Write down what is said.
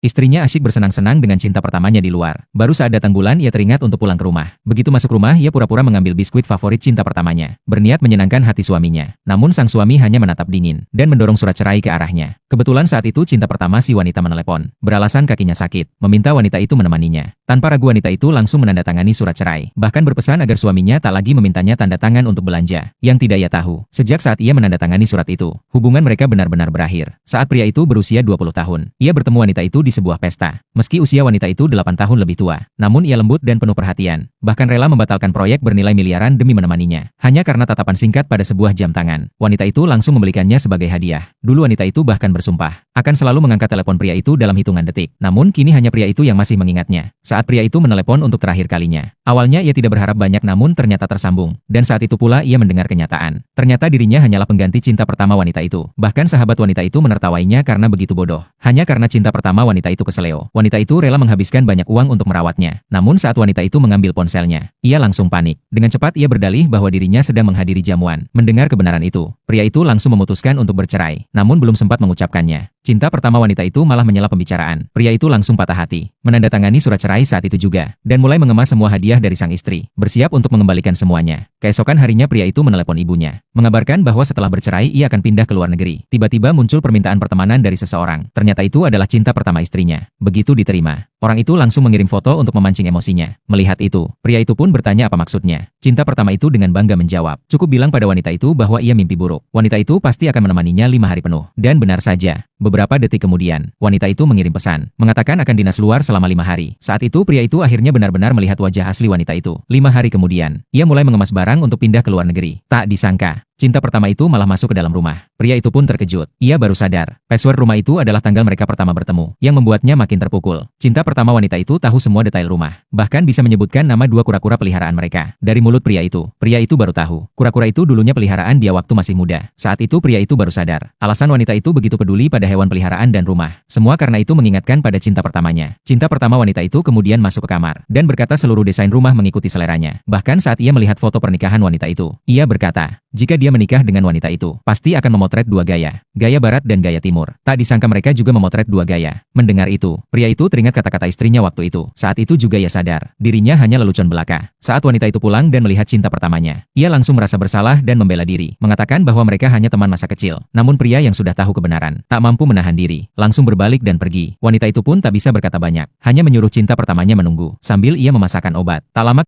Istrinya asyik bersenang-senang dengan cinta pertamanya di luar. Baru saat datang bulan ia teringat untuk pulang ke rumah. Begitu masuk rumah ia pura-pura mengambil biskuit favorit cinta pertamanya. Berniat menyenangkan hati suaminya. Namun sang suami hanya menatap dingin dan mendorong surat cerai ke arahnya. Kebetulan saat itu cinta pertama si wanita menelepon. Beralasan kakinya sakit, meminta wanita itu menemaninya. Tanpa ragu wanita itu langsung menandatangani surat cerai. Bahkan berpesan agar suaminya tak lagi memintanya tanda tangan untuk belanja. Yang tidak ia tahu, sejak saat ia menandatangani surat itu, hubungan mereka benar-benar berakhir. Saat pria itu berusia 20 tahun, ia bertemu wanita itu di sebuah pesta. Meski usia wanita itu 8 tahun lebih tua, namun ia lembut dan penuh perhatian. Bahkan rela membatalkan proyek bernilai miliaran demi menemaninya. Hanya karena tatapan singkat pada sebuah jam tangan, wanita itu langsung membelikannya sebagai hadiah. Dulu wanita itu bahkan bersumpah akan selalu mengangkat telepon pria itu dalam hitungan detik. Namun kini hanya pria itu yang masih mengingatnya. Saat pria itu menelepon untuk terakhir kalinya, awalnya ia tidak berharap banyak namun ternyata tersambung. Dan saat itu pula ia mendengar kenyataan. Ternyata dirinya hanyalah pengganti cinta pertama wanita itu. Bahkan sahabat wanita itu menertawainya karena begitu bodoh. Hanya karena cinta pertama wanita itu keseleo. Wanita itu rela menghabiskan banyak uang untuk merawatnya. Namun saat wanita itu mengambil ponselnya, ia langsung panik. Dengan cepat ia berdalih bahwa dirinya sedang menghadiri jamuan. Mendengar kebenaran itu, pria itu langsung memutuskan untuk bercerai. Namun belum sempat mengucapkannya, cinta pertama wanita itu malah menyela pembicaraan. Pria itu langsung patah hati, menandatangani surat cerai saat itu juga, dan mulai mengemas semua hadiah dari sang istri, bersiap untuk mengembalikan semuanya. Keesokan harinya pria itu menelepon ibunya, mengabarkan bahwa setelah bercerai ia akan pindah ke luar negeri. Tiba-tiba muncul permintaan pertemanan dari seseorang. Ternyata itu adalah cinta pertama istrinya. Begitu diterima, orang itu langsung mengirim foto untuk memancing emosinya. Melihat itu, pria itu pun bertanya apa maksudnya. Cinta pertama itu dengan bangga menjawab, cukup bilang pada wanita itu bahwa ia mimpi buruk. Wanita itu pasti akan menemaninya 5 hari penuh. Dan benar saja, beberapa detik kemudian, wanita itu mengirim pesan, mengatakan akan dinas luar selama 5 hari. Saat itu pria itu akhirnya benar-benar melihat wajah asli wanita itu. 5 hari kemudian, ia mulai mengemas barang untuk pindah ke luar negeri. Tak disangka, cinta pertama itu malah masuk ke dalam rumah. Pria itu pun terkejut. Ia baru sadar, password rumah itu adalah tanggal mereka pertama bertemu, yang membuatnya makin terpukul. Cinta pertama wanita itu tahu semua detail rumah. Bahkan bisa menyebutkan nama 2 kura-kura peliharaan mereka. Dari mulut pria itu baru tahu, kura-kura itu dulunya peliharaan dia waktu masih muda. Saat itu pria itu baru sadar, alasan wanita itu begitu peduli pada hewan peliharaan dan rumah. Semua karena itu mengingatkan pada cinta pertamanya. Cinta pertama wanita itu kemudian masuk ke kamar, dan berkata seluruh desain rumah mengikuti seleranya. Bahkan saat ia melihat foto pernikahan wanita itu, ia berkata, jika dia menikah dengan wanita itu, pasti akan memotret 2 gaya. Gaya barat dan gaya timur. Tak disangka mereka juga memotret 2 gaya. Mendengar itu, pria itu teringat kata-kata istrinya waktu itu. Saat itu juga ia sadar, dirinya hanya lelucon belaka. Saat wanita itu pulang dan melihat cinta pertamanya, ia langsung merasa bersalah dan membela diri. Mengatakan bahwa mereka hanya teman masa kecil. Namun pria yang sudah tahu kebenaran, tak mampu menahan diri. Langsung berbalik dan pergi. Wanita itu pun tak bisa berkata banyak. Hanya menyuruh cinta pertamanya menunggu, sambil ia memasakkan obat. Tak lama